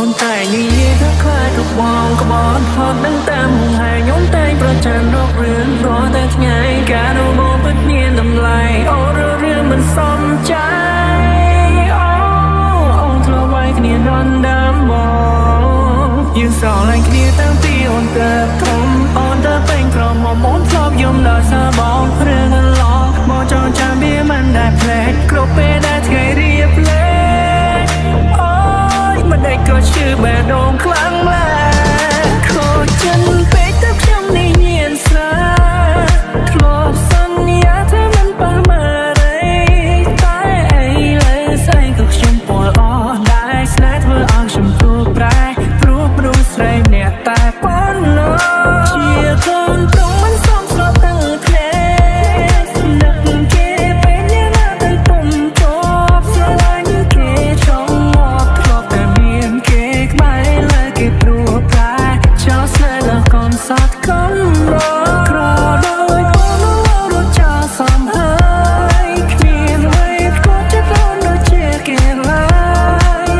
អូនតែនិយាយថាខ្លាចរូបបងក្បត់ហត់ដឹងតាមហងហើយខ្ញុំតែប្រចាំរករឿងរាល់តែថ្ងៃការនៅមកពិតមានតម្លៃអូនរឿងមិនសមใจអូនធ្លាប់ឲ្យគ្នាដនដើមបងយើងស្រឡាញ់គ្នាតាំងពីអូនទៅធំអូនទៅពេញក្រមមកអូនធ្លាប់យំដល់សារបងរឿងកន្លងមកចង់ចាំវាមិនដែលភ្លេចគ្រប់ពេលដែលថ្ងៃរៀបលេមិនได้ក៏ឈឺបេះដូងខ្លាំងម៉ែខូចចិត្តពេកទៅខ្ញុំនេះញៀនស្រាធ្លាប់សន្យាថាមិនប៉ះម៉ារ៉េតែឥឡូវស្អីក៏ខ្ញុំពលអស់ដែរស្នេហ៍ធ្វើឲ្យខ្ញុំទូប្រែព្រោះស្រីម្នាក់តែប៉ុណ្ណោះជាកូនប្រុងមិនសមស្របទាំងគ្នានឹកគេពេលញ៉ាំទៅពុំជប់ស្រឡាញ់គេចង់មកធ្លាប់តែមានគេក្បែរលើគេព្រោះប្រែចោលស្នេហ៍លើកូនសតកូនរក្រដោយអូនរត់ចោលសំហើយគ្មានអ្វីក៏ចិត្តអូនដូចជាគេឡើយ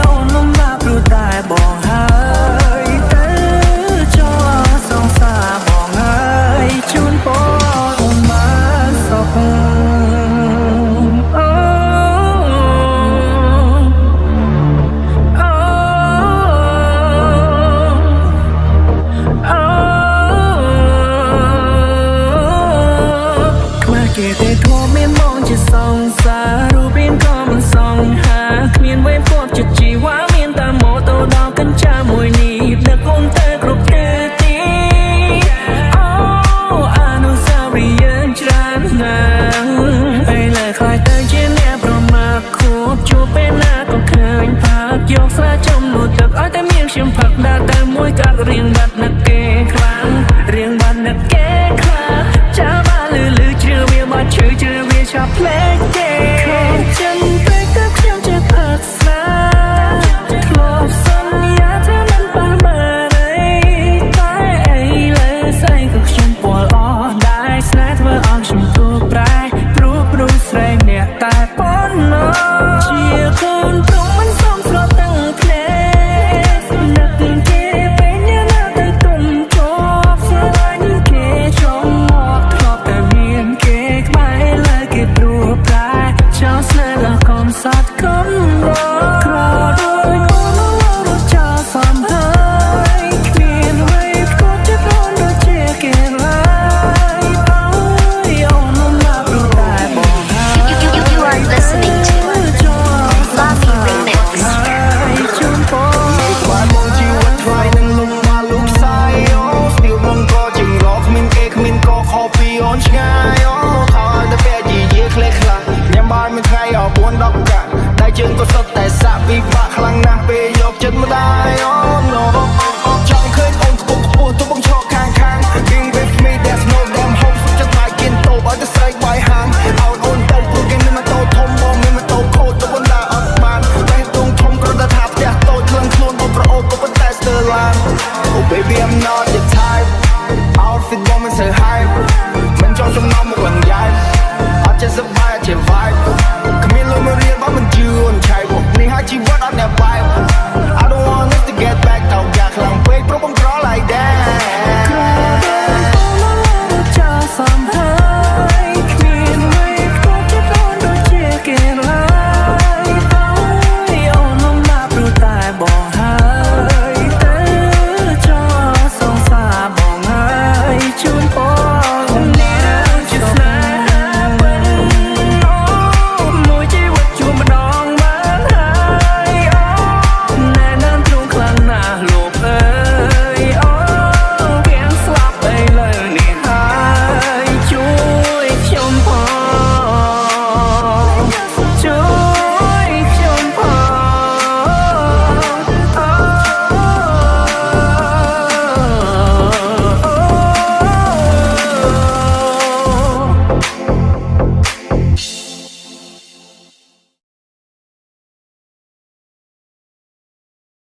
អូនមិនមកព្រោះតែបងហើយទៅចោលសងសារបងហើយជូនពរអូនមកសុខគេទេធ្លាប់មានមងជាសងសាររូបរាងក៏មិនសងហាគ្មានវេពណ៌ចិត្តជីវ៉ាមានតែម៉ូតូដល់កញ្ចាមួយនេះដឹកអូនទៅគ្រប់ទេទីអូអនុស្សាវរីយ៍យើងច្រើនណាស់ពេលលើខ្លាចទៅជាអ្នកប្រមាថខួបជួបពេលណាក៏ឃើញផាកយកស្រាចំនួនទឹកឲ្យតែមានខ្ញុំផឹកដើរតែមួយកាត់រៀងបាត់នឹកគេខ្លាំងរៀងបាត់នឹកគេខ្លាំងចាំបានលឺជ្រឿវាមកជ្រឿវាឆាប់ភ្លេចគេខំចិនពេកទៅខ្ញុំចេះផឹកស្រាធ្លាប់សន្យាថាមិនប៉ះម៉ារ៉េតែឥឡូវស្អីក៏ខ្ញុំពលអស់ដែរស្នេហ៍ធ្វើឲ្យខ្ញុំទូប្រែព្រោះស្រីម្នាក់តែប៉ុណ្ណោះជាកូនប្រុងមិនសមស្របទាំងគ្នានឹកគេពេលញ៉ាំទៅទុំជាប់ស្រឡាញ់គេចង់មកធ្លាប់តែមានគេក្បែរលើគេព្រោះប្រែចោលស្នេហ៍លើកូនសតកូនរក្រដោយអូនរត់ចោលសំហើយគ្មានអ្វីក៏ចិត្តអូនដូចជាគេឡើយអូនមិនមកព្រោះតែបងហើយ You are listening to Fluffy Remix ជូនពរ បានមកជីវិតថ្លៃនឹងលំមកលុបផ្សាយអូស្ទីលបងក៏ជាងរកគ្មានគេគ្មានក៏ខុសពីអូនឆ្ងាយអូខោតែពេលជាយាខ្លះខ្លះញ៉ាំបាយមួយថ្ងៃអ4 10កាក់តែជើងក៏សុទ្ធតែសាក់ពិបាកខ្លាំងណាស់ពេលយកចិត្តម្ដាយអូ